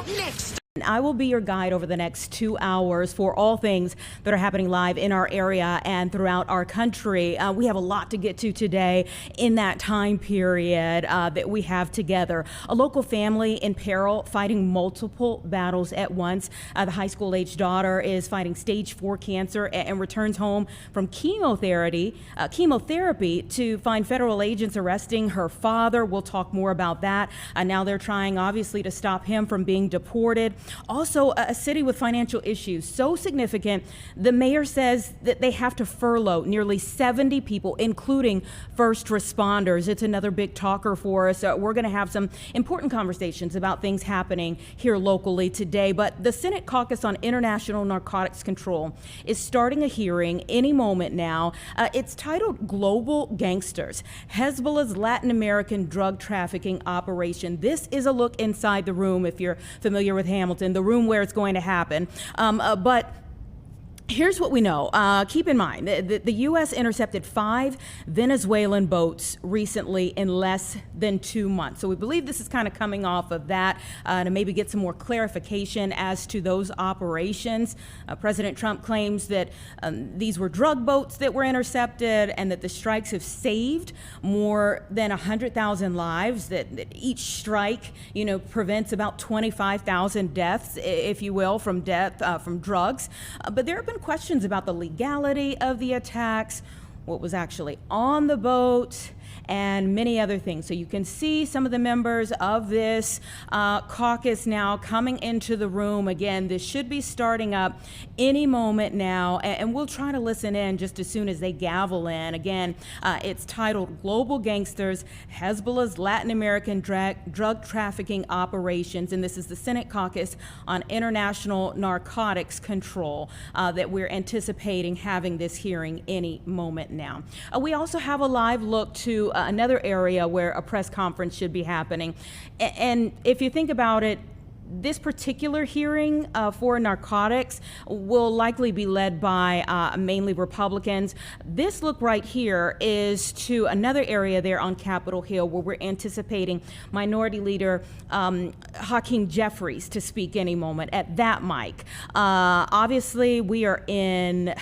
Next. I will be your guide over the next 2 hours for all things that are happening live in our area and throughout our country. We have a lot to get to today in that time period that we have together. A local family in peril fighting multiple battles at once. The high school age daughter is fighting stage 4 cancer and returns home from chemotherapy to find federal agents arresting her father. We'll talk more about that. Now they're trying obviously to stop him from being deported. Also, a city with financial issues so significant, the mayor says that they have to furlough nearly 70 people, including first responders. It's another big talker for us. We're going to have some important conversations about things happening here locally today. But the Senate Caucus on International Narcotics Control is starting a hearing any moment now. It's titled Global Gangsters, Hezbollah's Latin American drug trafficking operation. This is a look inside the room, if you're familiar with Hamilton, the room where it's going to happen. But here's what we know. Keep in mind, the U.S. intercepted 5 Venezuelan boats recently in less than 2 months. So we believe this is kind of coming off of that to maybe get some more clarification as to those operations. President Trump claims that these were drug boats that were intercepted and that the strikes have saved more than 100,000 lives, that each strike, prevents about 25,000 deaths, if you will, from drugs. But there have been questions about the legality of the attacks, what was actually on the boat, and many other things. So you can see some of the members of this caucus now coming into the room. Again, this should be starting up any moment now, and we'll try to listen in just as soon as they gavel in. Again, it's titled Global Gangsters, Hezbollah's Latin American drug trafficking operations, and this is the Senate Caucus on International Narcotics Control that we're anticipating having this hearing any moment now. We also have a live look to another area where a press conference should be happening. And if you think about it, this particular hearing for narcotics will likely be led by mainly Republicans. This look right here is to another area there on Capitol Hill where we're anticipating Minority Leader Hakeem Jeffries to speak any moment at that mic. Obviously, we are in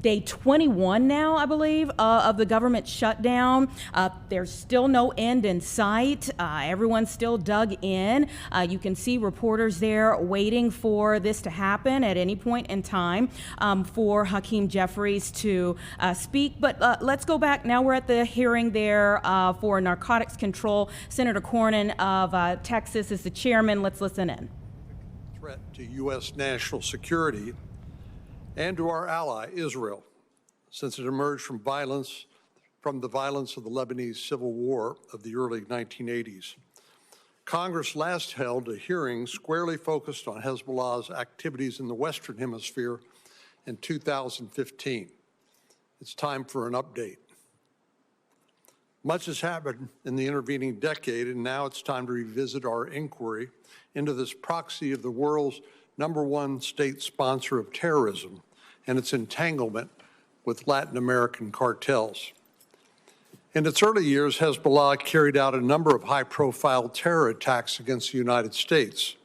day 21 now, I believe, of the government shutdown. There's still no end in sight. Everyone's still dug in. You can see reporters there waiting for this to happen at any point in time for Hakeem Jeffries to speak. But let's go back. Now we're at the hearing there for narcotics control. Senator Cornyn of Texas is the chairman. Let's listen in. Threat to U.S. national security and to our ally, Israel, since it emerged from the violence of the Lebanese civil war of the early 1980s. Congress last held a hearing squarely focused on Hezbollah's activities in the Western Hemisphere in 2015. It's time for an update. Much has happened in the intervening decade, and now it's time to revisit our inquiry into this proxy of the world's #1 state sponsor of terrorism and its entanglement with Latin American cartels. In its early years, Hezbollah carried out a number of high-profile terror attacks against the United States,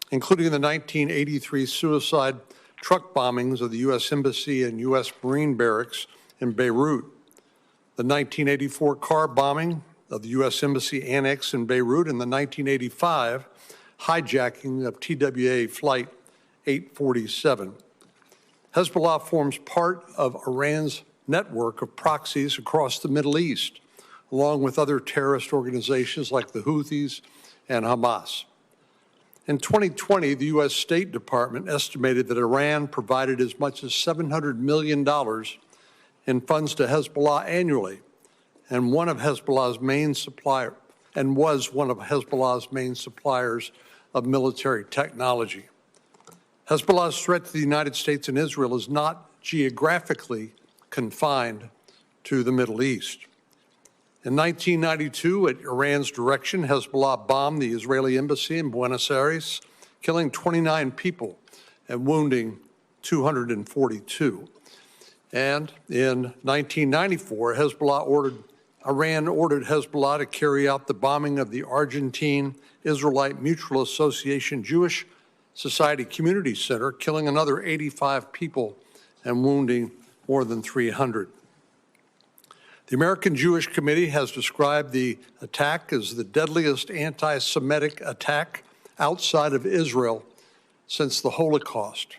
including the 1983 suicide truck bombings of the U.S. Embassy and U.S. Marine Barracks in Beirut, the 1984 car bombing of the U.S. Embassy Annex in Beirut, and the 1985 hijacking of TWA Flight 847. Hezbollah forms part of Iran's network of proxies across the Middle East, along with other terrorist organizations like the Houthis and Hamas. In 2020, the U.S. State Department estimated that Iran provided as much as $700 million in funds to Hezbollah annually, and was one of Hezbollah's main suppliers of military technology. Hezbollah's threat to the United States and Israel is not geographically confined to the Middle East. In 1992, at Iran's direction, Hezbollah bombed the Israeli embassy in Buenos Aires, killing 29 people and wounding 242. And in 1994, Hezbollah ordered Iran ordered Hezbollah to carry out the bombing of the Argentine Israelite Mutual Association Jewish Society Community Center, killing another 85 people and wounding more than 300. The American Jewish Committee has described the attack as the deadliest anti-Semitic attack outside of Israel since the Holocaust.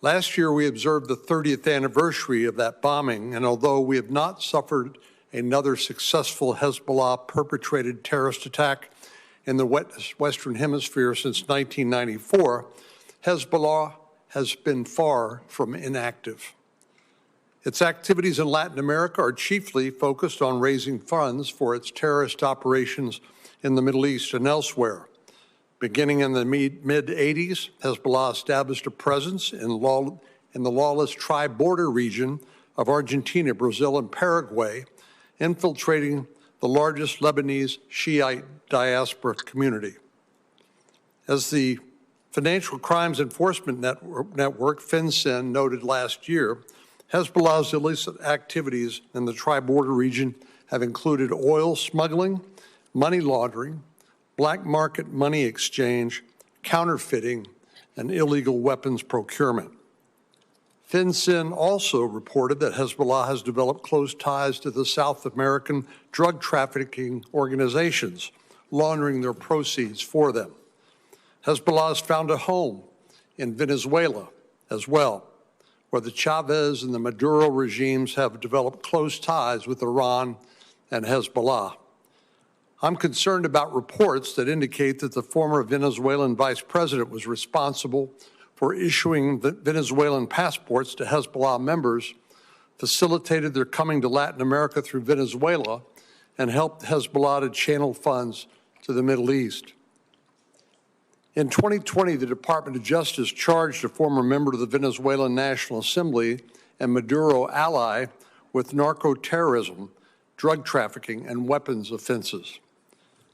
Last year, we observed the 30th anniversary of that bombing, and although we have not suffered another successful Hezbollah-perpetrated terrorist attack in the Western Hemisphere since 1994, Hezbollah has been far from inactive. Its activities in Latin America are chiefly focused on raising funds for its terrorist operations in the Middle East and elsewhere. Beginning in the mid-'80s, Hezbollah established a presence in the lawless tri-border region of Argentina, Brazil, and Paraguay, infiltrating the largest Lebanese Shiite diaspora community. As the Financial Crimes Enforcement Network, FinCEN, noted last year, Hezbollah's illicit activities in the tri-border region have included oil smuggling, money laundering, black market money exchange, counterfeiting, and illegal weapons procurement. FinCEN also reported that Hezbollah has developed close ties to the South American drug trafficking organizations, laundering their proceeds for them. Hezbollah has found a home in Venezuela as well, where the Chavez and the Maduro regimes have developed close ties with Iran and Hezbollah. I'm concerned about reports that indicate that the former Venezuelan vice president was responsible for issuing Venezuelan passports to Hezbollah members, facilitated their coming to Latin America through Venezuela, and helped Hezbollah to channel funds to the Middle East. In 2020, the Department of Justice charged a former member of the Venezuelan National Assembly and Maduro ally with narco-terrorism, drug trafficking, and weapons offenses.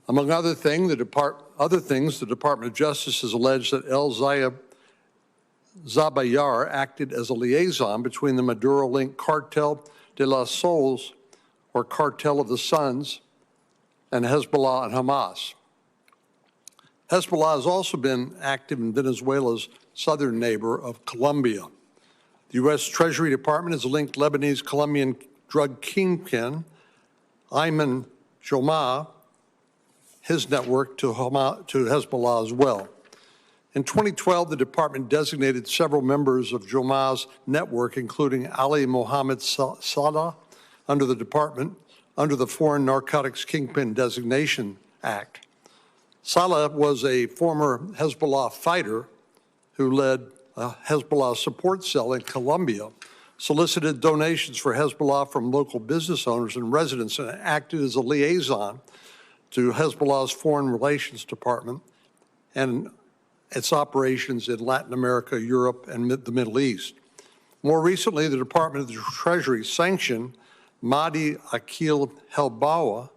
Among other things, the Department of Justice has alleged that El Zabayar acted as a liaison between the Maduro-linked Cartel de los Soles, or Cartel of the Suns, and Hezbollah and Hamas. Hezbollah has also been active in Venezuela's southern neighbor of Colombia. The U.S. Treasury Department has linked Lebanese-Colombian drug kingpin Ayman Jomah, his network, to Hezbollah as well. In 2012, the department designated several members of Jomah's network, including Ali Mohammed Salah, under the Foreign Narcotics Kingpin Designation Act. Salah was a former Hezbollah fighter who led a Hezbollah support cell in Colombia, solicited donations for Hezbollah from local business owners and residents, and acted as a liaison to Hezbollah's Foreign Relations Department and its operations in Latin America, Europe, and the Middle East. More recently, the Department of the Treasury sanctioned Mahdi Akil Helbawa,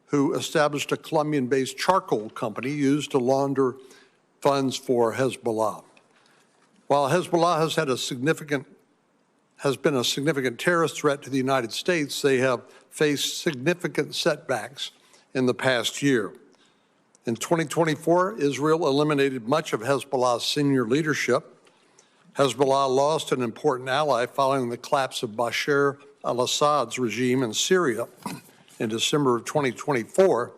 who established a Colombian-based charcoal company used to launder funds for Hezbollah. While Hezbollah has been a significant terrorist threat to the United States, they have faced significant setbacks in the past year. In 2024, Israel eliminated much of Hezbollah's senior leadership. Hezbollah lost an important ally following the collapse of Bashar al-Assad's regime in Syria in December of 2024.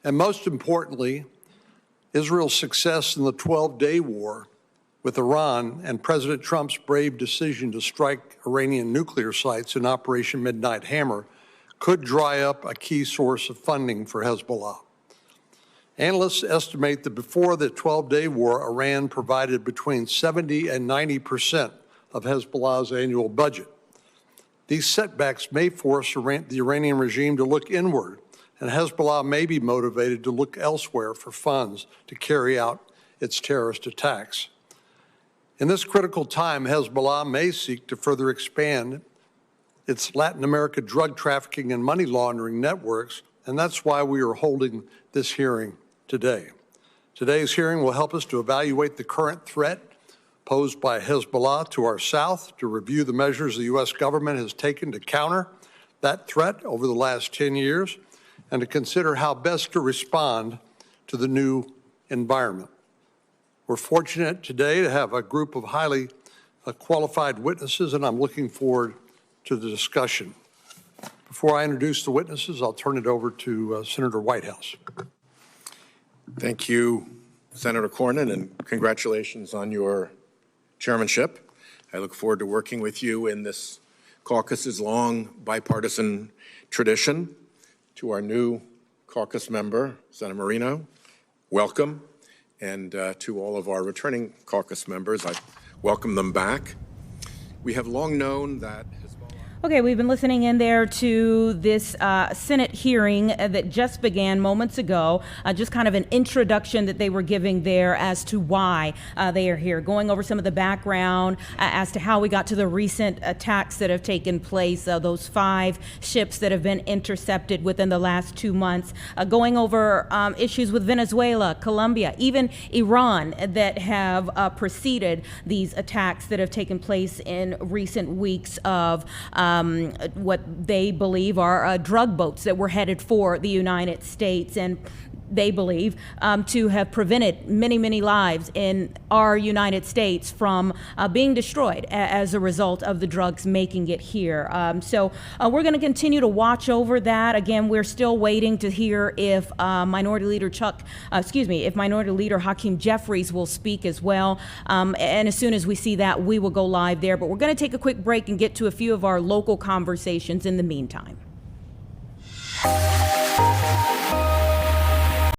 And most importantly, Israel's success in the 12-day war with Iran and President Trump's brave decision to strike Iranian nuclear sites in Operation Midnight Hammer could dry up a key source of funding for Hezbollah. Analysts estimate that before the 12-day war, Iran provided between 70 and 90% of Hezbollah's annual budget. These setbacks may force the Iranian regime to look inward, and Hezbollah may be motivated to look elsewhere for funds to carry out its terrorist attacks. In this critical time, Hezbollah may seek to further expand its Latin America drug trafficking and money laundering networks, and that's why we are holding this hearing today. Today's hearing will help us to evaluate the current threat posed by Hezbollah to our south, to review the measures the U.S. government has taken to counter that threat over the last 10 years and to consider how best to respond to the new environment. We're fortunate today to have a group of highly qualified witnesses, and I'm looking forward to the discussion. Before I introduce the witnesses, I'll turn it over to Senator Whitehouse. Thank you, Senator Cornyn, and congratulations on your chairmanship. I look forward to working with you in this caucus's long bipartisan tradition. To our new caucus member, Senator Marino, welcome. And to all of our returning caucus members, I welcome them back. We have long known that Okay, we've been listening in there to this Senate hearing that just began moments ago, just kind of an introduction that they were giving there as to why they are here, going over some of the background as to how we got to the recent attacks that have taken place, those 5 ships that have been intercepted within the last 2 months, going over issues with Venezuela, Colombia, even Iran that have preceded these attacks that have taken place in recent weeks of what they believe are drug boats that were headed for the United States, and they believe to have prevented many, many lives in our United States from being destroyed as a result of the drugs making it here. So we're going to continue to watch over that. Again, we're still waiting to hear if Minority Leader Minority Leader Hakeem Jeffries will speak as well. And as soon as we see that, we will go live there. But we're going to take a quick break and get to a few of our local conversations in the meantime.